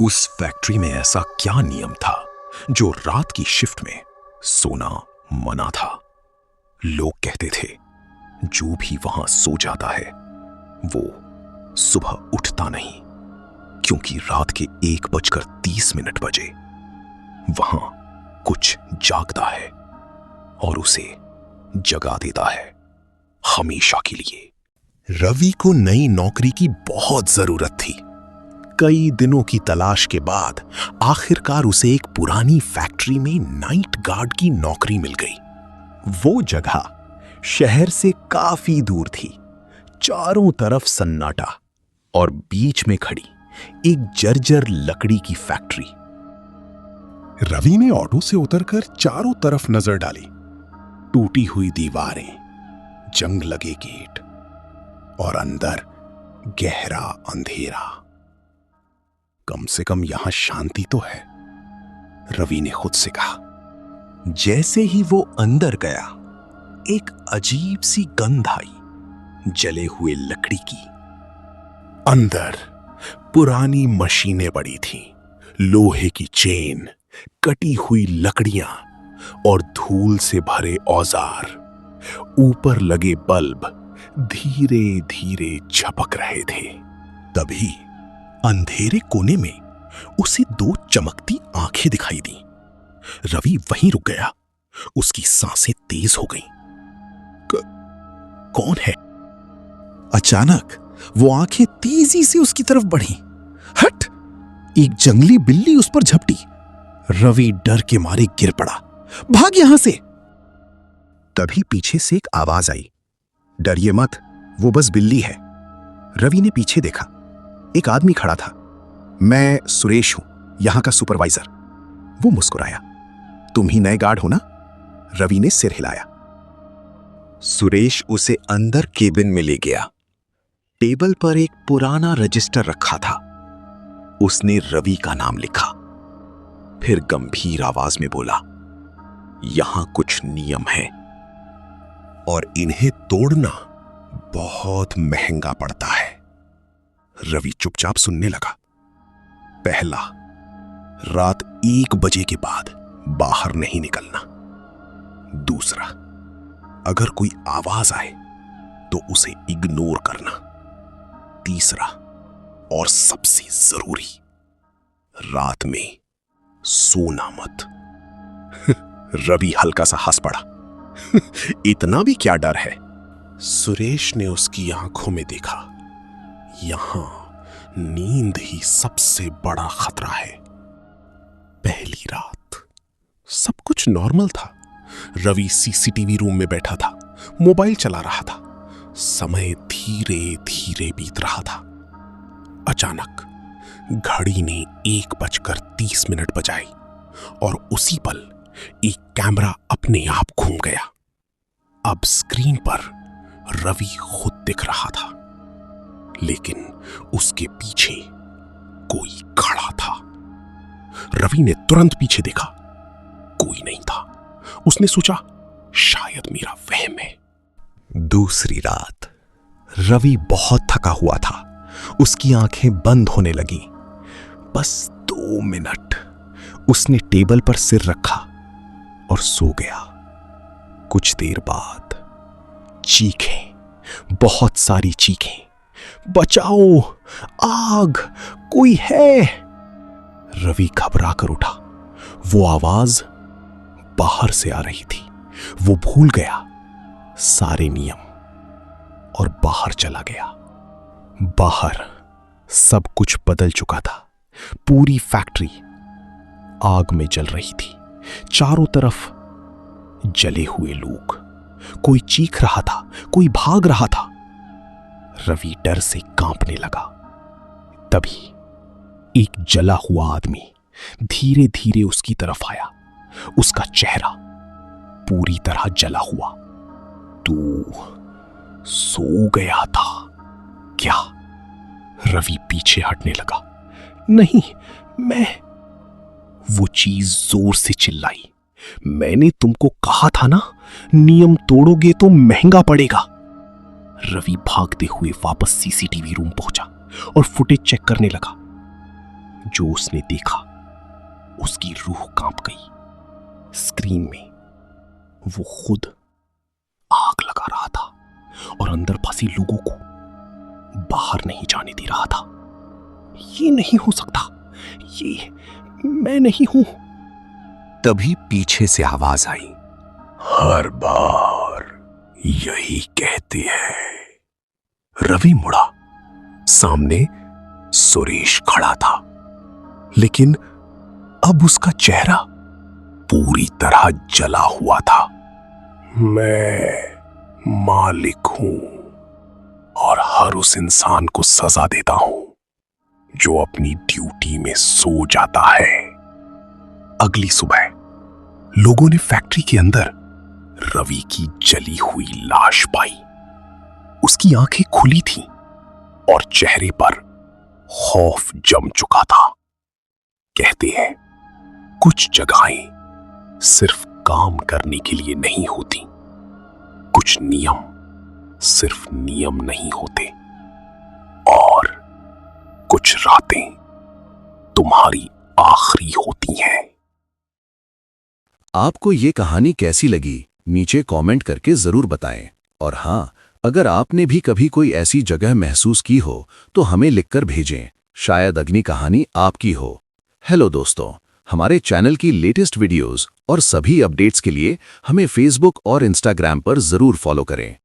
उस फैक्ट्री में ऐसा क्या नियम था जो रात की शिफ्ट में सोना मना था? लोग कहते थे जो भी वहां सो जाता है वो सुबह उठता नहीं, क्योंकि रात के 1:30 बजे वहां कुछ जागता है और उसे जगा देता है हमेशा के लिए। रवि को नई नौकरी की बहुत जरूरत थी। कई दिनों की तलाश के बाद आखिरकार उसे एक पुरानी फैक्ट्री में नाइट गार्ड की नौकरी मिल गई। वो जगह शहर से काफी दूर थी, चारों तरफ सन्नाटा और बीच में खड़ी एक जर्जर लकड़ी की फैक्ट्री। रवि ने ऑटो से उतरकर चारों तरफ नजर डाली। टूटी हुई दीवारें, जंग लगे गेट और अंदर गहरा अंधेरा। कम से कम यहां शांति तो है, रवि ने खुद से कहा। जैसे ही वो अंदर गया, एक अजीब सी गंध आई जले हुए लकड़ी की। अंदर पुरानी मशीनें पड़ी थीं, लोहे की चेन, कटी हुई लकड़ियां और धूल से भरे औजार। ऊपर लगे बल्ब धीरे धीरे झपक रहे थे। तभी अंधेरे कोने में उसे दो चमकती आंखें दिखाई दी। रवि वहीं रुक गया, उसकी सांसें तेज हो गईं। कौन है? अचानक वो आंखें तेजी से उसकी तरफ बढ़ी। हट! एक जंगली बिल्ली उस पर झपटी। रवि डर के मारे गिर पड़ा। भाग यहां से! तभी पीछे से एक आवाज आई, डरिए मत, वो बस बिल्ली है। रवि ने पीछे देखा, एक आदमी खड़ा था। मैं सुरेश हूं, यहां का सुपरवाइजर। वो मुस्कुराया। तुम ही नए गार्ड हो ना? रवि ने सिर हिलाया। सुरेश उसे अंदर केबिन में ले गया। टेबल पर एक पुराना रजिस्टर रखा था। उसने रवि का नाम लिखा, फिर गंभीर आवाज में बोला, यहां कुछ नियम हैं और इन्हें तोड़ना बहुत महंगा पड़ता है। रवि चुपचाप सुनने लगा। पहला, रात 1 बजे के बाद बाहर नहीं निकलना। दूसरा, अगर कोई आवाज आए तो उसे इग्नोर करना। तीसरा और सबसे जरूरी, रात में सोना मत। रवि हल्का सा हंस पड़ा। इतना भी क्या डर है? सुरेश ने उसकी आंखों में देखा। यहां नींद ही सबसे बड़ा खतरा है। पहली रात सब कुछ नॉर्मल था। रवि सीसीटीवी रूम में बैठा था, मोबाइल चला रहा था। समय धीरे धीरे बीत रहा था। अचानक घड़ी ने 1:30 बजाई और उसी पल एक कैमरा अपने आप घूम गया। अब स्क्रीन पर रवि खुद दिख रहा था, लेकिन उसके पीछे कोई खड़ा था। रवि ने तुरंत पीछे देखा, कोई नहीं था। उसने सोचा शायद मेरा वहम है। दूसरी रात रवि बहुत थका हुआ था। उसकी आंखें बंद होने लगी। बस 2 मिनट उसने टेबल पर सिर रखा और सो गया। कुछ देर बाद चीखें, बहुत सारी चीखें, बचाओ, आग, कोई है। रवि घबरा कर उठा। वो आवाज बाहर से आ रही थी। वो भूल गया सारे नियम और बाहर चला गया। बाहर सब कुछ बदल चुका था। पूरी फैक्ट्री आग में जल रही थी। चारों तरफ जले हुए लोग। कोई चीख रहा था, कोई भाग रहा था। रवि डर से कांपने लगा। तभी एक जला हुआ आदमी धीरे धीरे उसकी तरफ आया। उसका चेहरा पूरी तरह जला हुआ। तू सो गया था क्या? रवि पीछे हटने लगा। नहीं, मैं। वो चीज जोर से चिल्लाई, मैंने तुमको कहा था ना, नियम तोड़ोगे तो महंगा पड़ेगा। रवि भागते हुए वापस सीसीटीवी रूम पहुंचा और फुटेज चेक करने लगा। जो उसने देखा उसकी रूह कांप गई। स्क्रीन में वो खुद आग लगा रहा था और अंदर फंसे लोगों को बाहर नहीं जाने दे रहा था। ये नहीं हो सकता, ये मैं नहीं हूं। तभी पीछे से आवाज आई, हर बार यही कहते हैं। रवि मुड़ा। सामने सुरेश खड़ा था, लेकिन अब उसका चेहरा पूरी तरह जला हुआ था। मैं मालिक हूं और हर उस इंसान को सजा देता हूं जो अपनी ड्यूटी में सो जाता है। अगली सुबह लोगों ने फैक्ट्री के अंदर रवि की जली हुई लाश पाई। उसकी आंखें खुली थीं और चेहरे पर खौफ जम चुका था। कहते हैं कुछ जगहें सिर्फ काम करने के लिए नहीं होती, कुछ नियम सिर्फ नियम नहीं होते, और कुछ रातें तुम्हारी आखिरी होती हैं। आपको ये कहानी कैसी लगी नीचे कमेंट करके जरूर बताएं। और हाँ, अगर आपने भी कभी कोई ऐसी जगह महसूस की हो तो हमें लिखकर भेजें, शायद अगली कहानी आपकी हो। हेलो दोस्तों, हमारे चैनल की लेटेस्ट वीडियोस और सभी अपडेट्स के लिए हमें फेसबुक और इंस्टाग्राम पर जरूर फॉलो करें।